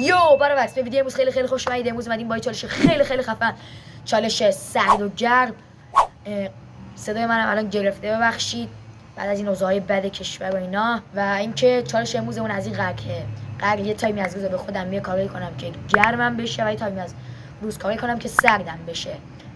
یو برای وقت به ویدیو امروز خیلی خوش اومدید. امروز اومدیم با یه چالش خیلی خفن، چالش سرد و گرم. صدای منم الان گرفته، ببخشید بعد از این اوضاع بد کشور و اینا. و اینکه چالش امروز اون از این قرار یه تایمی از روز به خودم یه کاری کنم که گرمم بشه و یه تایمی از روز کاری کنم که سردم بشه.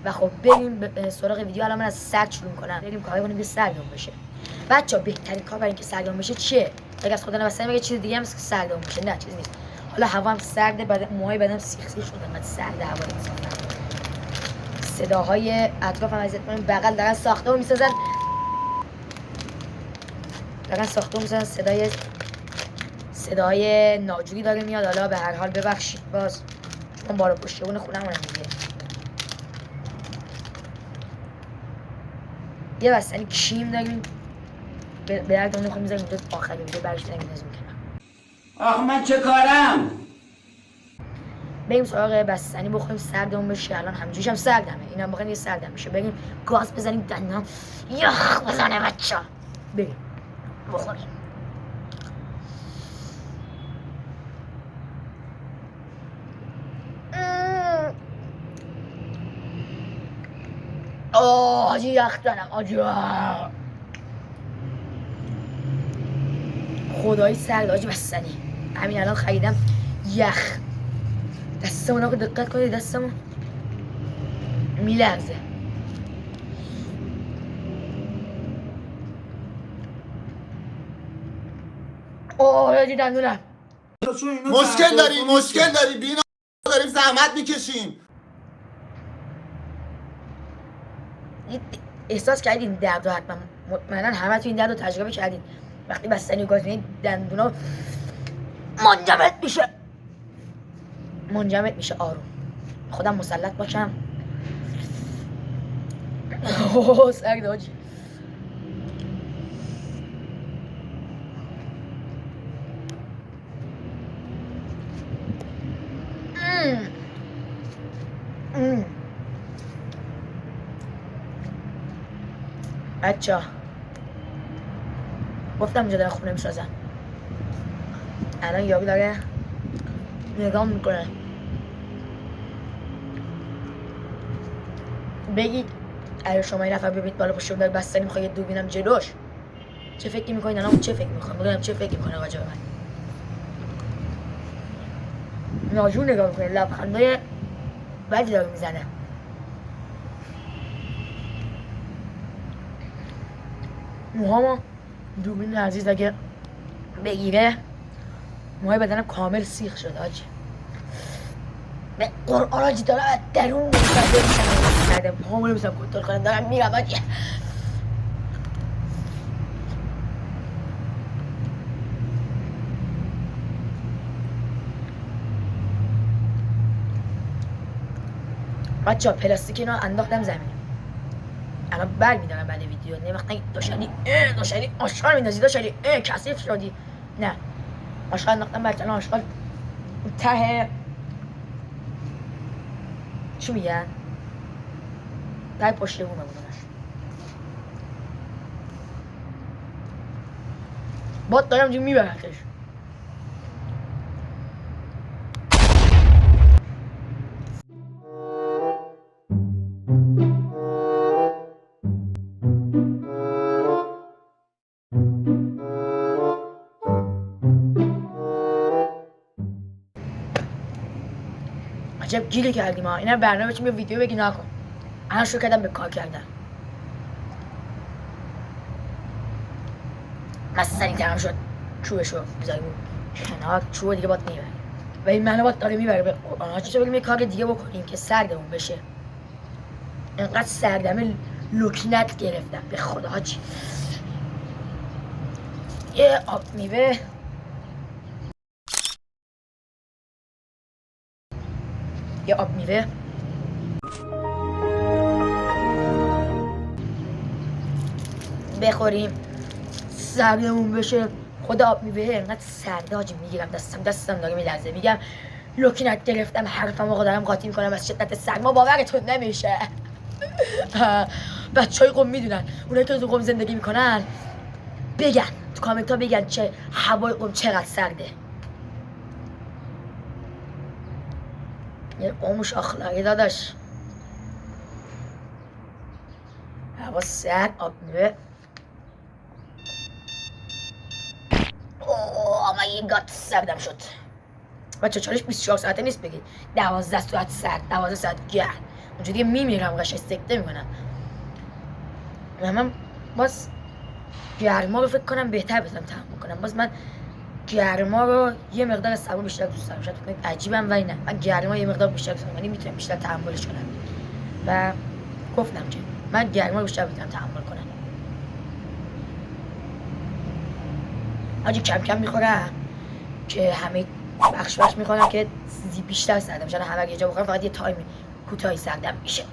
و خب بریم سراغ ویدیو. الان من از سرد شروع می‌کنم، بریم کاری کنیم که سردم بشه. بچه‌ها بهترین کار برای اینکه سردم بشه چیه؟ اگه از خدا نبسته میگه چیز دیگه هم که سردم بشه، نه چیزی نیست. حالا هوا هم سرده، بعد موهای بدنم سیخ شده، انقدر سرده هوا انصافا. صداهای اطرافم ازت کنیم، بغل دارن ساختمون میسازن، صدای ناجوری داره میاد. حالا به هر حال ببخشید، باز چون بالا پشتیبون خونمونه دیگه. یه بستنی کیم داریم، به درد اون میذاریم اونجا آخری ویدیو برش نمی‌نازیم کنم. آخ من چه کارم؟ بریم سراغ بستنی بخوریم سردمون بشه. الان همجوریش هم سردمه، اینم بخوایم یه سردم بشه. بریم گاز بزنیم دندونم یخ بزنه بچه‌ها. بریم بخوریم. آجی یخ دارم آجی، خدایی سرد آجی. بستنی همین الان خریدم، یخ. دستمون آقا دقت کنید، دستمون میلرزه. آجی دندونم. مشکل داری بینا، داریم زحمت میکشیم. احساس کردین درد رو؟ حتما مطمئنا همه تو این درد رو تجربه کردین. وقتی بستنی گاز میدین دندونا منجمد میشه. آروم خودم مسلط باشم. اوه سرد آجی. بچه‌ها گفتم اینجا دارن خونه میسازن. الان یارو داره نگاه میکنه. بگید اگه شما این نفر ببینید بالا پشت داره بستنی میخواد یه دوربینم جلوش، چه فکری میکنید؟ الان چه فکر میکنه؟ بگم چه فکر میکنه راجع به من؟ ناجور نگاه میکنه، لبخندای بدی داره میزنه. موهامو دوربین عزیز اگه بگیره موهای بدنم کامل سیخ شده آجی. به قرآن آجی دارم از درون مستقل میشم، موهامو نمیستم کنترل کنم، دارم میرم آجی. بچه ها پلاستیک اینا انداختم زمین، الان برگ میدارم بعد ویدیو. نه وقت نگید داشتی آشغال میندازی، داشتی کثیف شدی. نه آشغال انداختم بچه، الان آشغال ته چی میگن؟ ته پشت بومه بودنش. باد دارم جو میبرتش. عجب گیری کردیم ها. اینا برنامه چیم، یه ویدیو بگی نکن. الان شروع کردم به کار کردن. مثلا تمام شد، چوبشو بذاریم کنار، چوب دیگه باد میبره و این منو باد داره میبره. به قرآن چطور بگیم یه کار دیگه بکنیم که سردمون بشه. اینقدر سردمه لکنت گرفتم به خدا حاجی. یه آب میوه، بخوریم سردمون بشه. خدا آب میوه اینقدر سرده حاجی، میگیرم دستم داره میلرزه. میگم لکنت گرفتم، حرفم آقا دارم قاطی میکنم از شدت سرما، باورتون نمیشه. بچهای قم میدونن، اونایی که تو قم زندگی میکنن بگن تو کامنت ها، بگن چه هوای قم چقدر سرده. یه قومش اخلاقی داداش. هوا سرد، آب میوه. اوه من یه گات سردم شد. بچه چالش 24 ساعته نیست بگید 12 ساعت سرد، 12 ساعت گرم. اونجا دیگه میمیرم، قشنگ سکته میکنم. من باز گرما رو فکر کنم بهتر بتونم تحمل کنم. باز من گرما رو یه مقدار از سرما بیشتر دوست دارم. شاید فکر کنید عجیبم ولی نه، من گرما یه مقدار بیشتر دوست دارم، یعنی میتونم بیشتر تحملش کنم. و گفتم که من گرما رو بیشتر میتونم تحمل کنم. آجی کم کم میخورم که همه بخش میخورم که بیشتر سردم شدن. همه یه جا بخورم فقط یه تایم کوتاهی سردم میشه.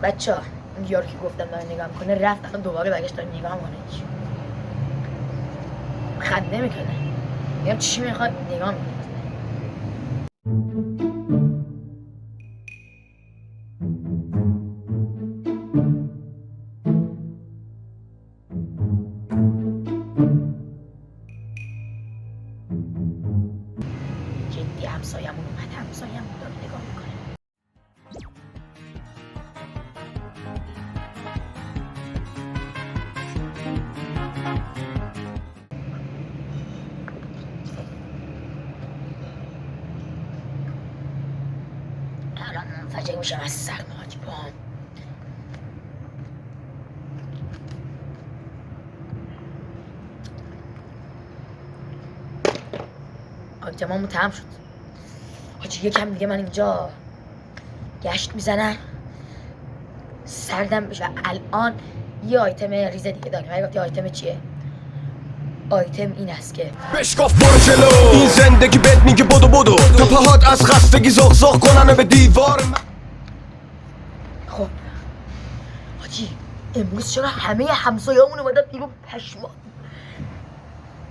بچه ها این یارو که گفتم داره نگاه میکنه رفت، الان دوباره برگشت داره نگاه میکنه. خنده میکنه، میگم چی میخواد، نگاه میکنه. جدی همسایمون اومد، همسایمون داره نگاه میکنه. الان منفجر میشم از سرما حاجی پاهم. آجمامون تمام شد حاجی. یکم دیگه من اینجا گشت میزنم، سردم بشه. الان یه آیتم ریز دیگه داریم. اگه گفتی آیتم چیه؟ آیتم این است که بهش گفت برو جلو، این زندگی بهت میگه بدو تا پاهات از خستگی زغ زغ کنن به دیوار. خب حاجی امروز چرا همه همسایه‌مون اومدن بیرون؟ پشما.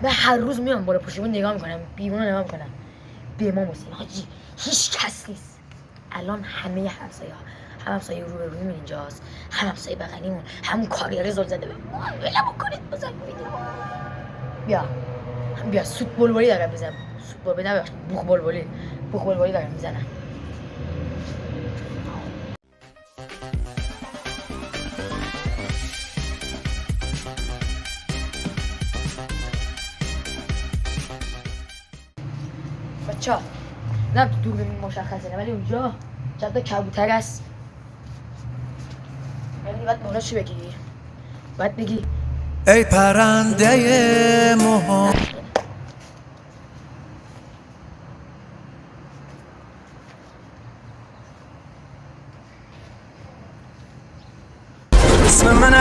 من هر روز میام بالا پشتمون نگاه میکنم، بیرون نگاه میکنم، به ما موسیم حاجی هیچ کس نیست. الان همه همسایه‌ها، هم همسایه رو به رویمون اینجاست، هم همسایه بغلیمون، همون کاریاره زل زده به ما. ولمون کنید بزن ویدیو. بیا سوت بلبلی دارم میزنم. سوت بلبلی نبخش، بوخ بلبلی دارم میزنم. بچه‌ها نه تو دوربین مشخصه نه، ولی اونجا چند تا کبوتر هست. یعنی باید موناشو بگی، باید بگی ای پرنده موها. اسم من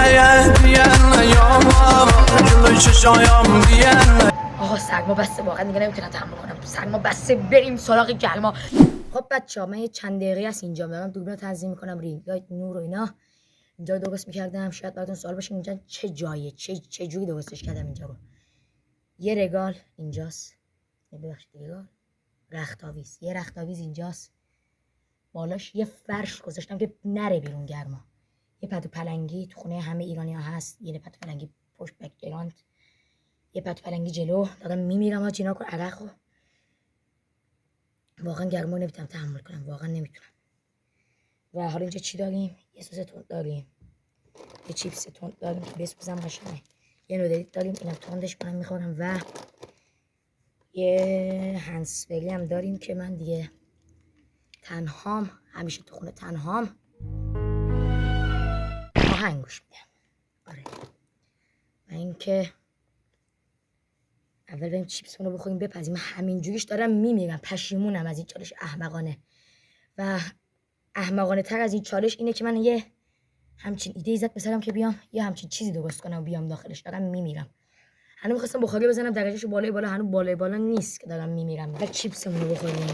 آقا سرما بسته، واقعا دیگه نمیتونم تحمل کنم. سرما بسته، بریم سراغ گرما. خب بچه‌ها من یه چند دقیقه است اینجا دارم دوربین تنظیم میکنم، رینگ لایت، نور و اینا اینجا درست میکردم. شاید براتون سوال باشه اینجا چه جاییه، چه جوری درستش کردم اینجا رو. یه رگال اینجاست، ببخشید رگال، رختاویز، یه رختاویز اینجاست، بالاش یه فرش گذاشتم که نره بیرون گرما. یه پتو پلنگی تو خونه همه ایرانی‌ها هست، یه پتو پلنگی پشت بک‌گراند، یه پتو پلنگی جلو. دارم میمیرم ها جینا کن عرقو. واقعا گرما نمیتونم تحمل کنم، واقعا نمیتونم. و حالا اینجا چی داریم؟ یه سس تند داریم، یه چیپس تند داریم که بسوزم قشنگه، یه نودلیت داریم اینم تندش منم میخورم، و یه هنسفری هم داریم که من دیگه تنهام، همیشه تو خونه تنهام آهنگ گوش میدم. آره و اینکه اول بریم چیپسمون رو بخوریم بپزیم. من همینجوریش دارم میمیرم، پشیمونم از این چالش احمقانه. و احمقانه تر از این چالش اینه که من یه همچین ایده زد مثلا که بیام یه همچین چیزی درست کنم و بیام داخلش. دارم میمیرم. هنوز می‌خواستم بخاری بزنم درجهشو بالای بالا، هنوز بالای بالا نیست که دارم میمیرم. بعد چیپسمون رو بخوریم،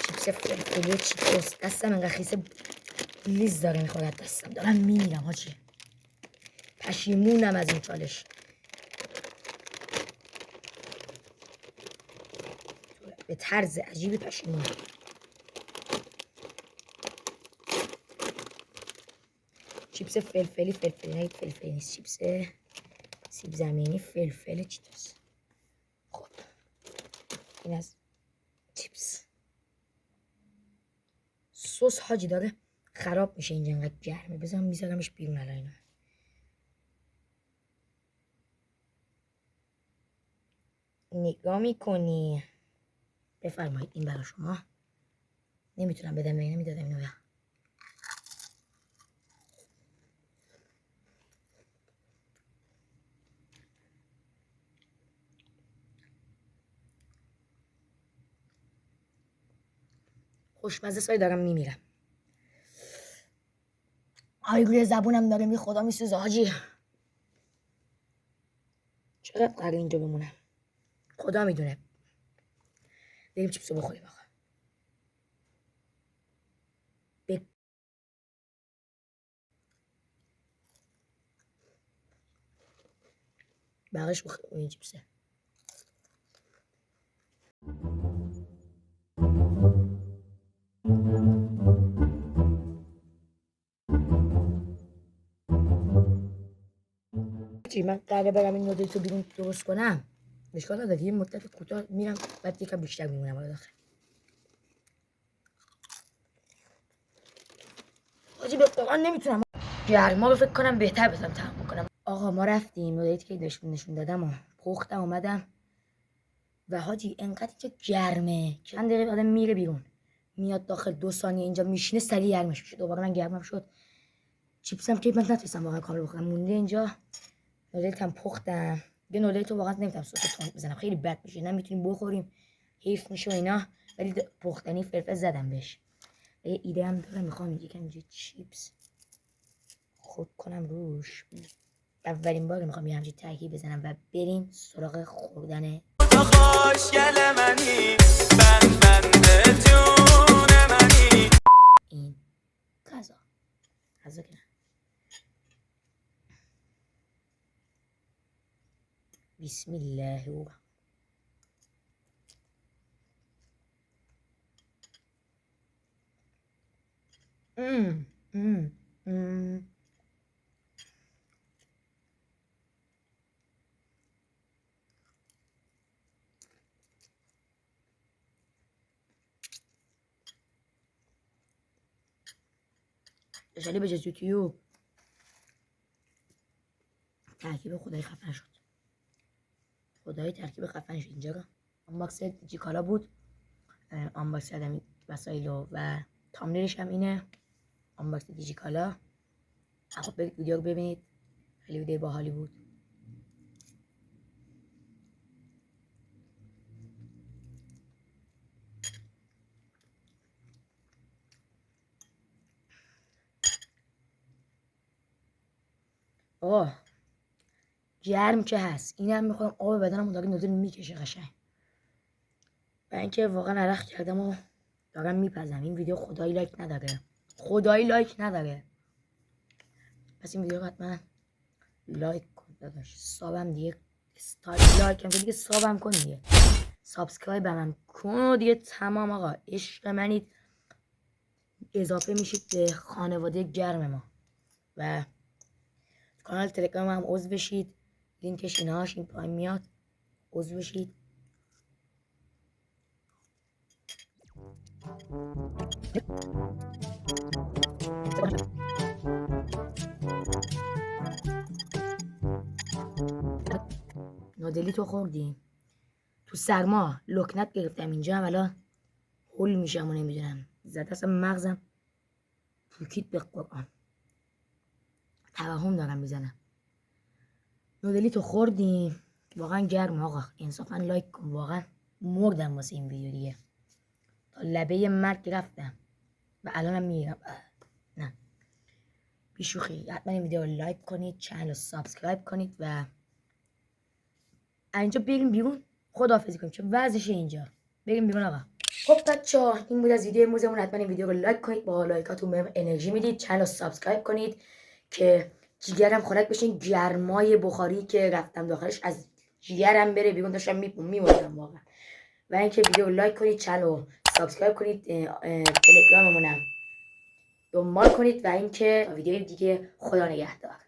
چیپس فلفلی چیپس. دستم انقدر خیسه لیز داره میخورد دستم، دارم میمیرم حاجی. پشیمونم از این چالش. به طرز عجیبی پشیمونم. چیپس فلفلی نه فلفلی نیست، چیپس سیب زمینی فلفل چیتوس. خب این از چیپس. سس حاجی داره خراب میشه اینجا انقدر گرمه. بذارم میذارمش بیرون الان اینا. نگاه میکنی. بفرمایید این برای شما. نمیتونم بدم نمیدادم اینو به. خوشمزه سای دارم میمیرم. آی روی زبونم داره می خدا میسوزه حاجی. چقدر قراره اینجا بمونم خدا میدونه. بریم چیپسو بخوریم آقا. بقیش بخوریم این چیپسه. من قراره برم این نودل تو بیرون درست کنم. اشکال نداره یه مدت کوتاه میرم بعد یکم بیشتر میمونم بالا داخل. حاجی واقعا نمیتونم. گرما رو فکر کنم بهتر بتونم تحمل کنم. آقا ما رفتیم نودلی که نشون دادم و پختم اومدم و حاجی انقدر اینجا گرمه چند دقیقه آدم میره بیرون میاد داخل 2 ثانیه اینجا میشینه سریع گرمش میشه. دوباره من گرمم شد. چیپسم که من نتونستم واقعا کامل بخورم مونده اینجا. نودلتم پختم. یه نودل تو واقعا نمیتونم سس تند بزنم خیلی بد میشه. نمیتونیم بخوریم حیف میشه و اینا. ولی پختنی فلفل زدم بهش. یه ایده هم دارم میخوام یکم اینجا چیپس خود کنم روش. اولین بار میخوام یه همچین ترکیب بزنم و بریم سراغ خوردن. خوشگل منی بنده جون منی. این غذا که بسم الله الرحمن. اشاله به جز یوتیوب ترکیب خدای خفن شد. خدای ترکیب خفن شد. اینجا آنباکس دیجیکالا بود. آنباکس کردم وسایلو و تامنیلش هم اینه. آنباکس دیجیکالا. خب برید ویدیو رو ببینید. خیلی ویدیو باحالی بود. گرم که هست. اینم میخوام آب بدنم داره نودل میکشه قشنگ. و اینکه واقعا عرق کردم و دارم میپزم. این ویدیو خدایی لایک نداره. پس این ویدیو حتما لایک کن داداش. سابم دیگه لایکم که دیگه سابم کن دیگه. سابسکرایب هم کن و دیگه تمام آقا. عشق منید. اضافه میشید به خانواده گرم ما. و کانال تلگرام هم عضو بشید. لینکش اینهاش این پایین میاد. عضو بشید. نودلی تو خوردیم. تو سرما لکنت گرفتم اینجا هم الان هول میشم و نمیدونم. زده اصلا مغزم پوکید به قرآن. توهم دارم میزنم. نودلی تو خوردیم. واقعا گرم آقا. انصافا لایک کن. واقعا مردم واسه این ویدیو دیگه. تا لبه مرگ رفتم و الانم میرم. نه بیشوخی. حتما این ویدیو رو لایک کنید. چنل رو سابسکرایب کنید و اینجا بریم بیرون خداحافظی کنیم. چه وضعشه اینجا. بریم بیرون آقا. خب بچه‌ها این بود از ویدیو امروزمون. حتما این ویدیو رو لایک کنید. با لایکاتون بهم انرژی میدید. چنل رو سابسکرایب کنید که جیگرم خوراک بشین. گرمای بخاری که رفتم داخلش از جیگرم بره بیرون. داشتم میمردم واقعا. و اینکه ویدیو رو لایک کنید. چنل رو سابسکرایب کنید. تلگراممونم دنبال کنید. و اینکه ویدیو دیگه خدا نگهدار.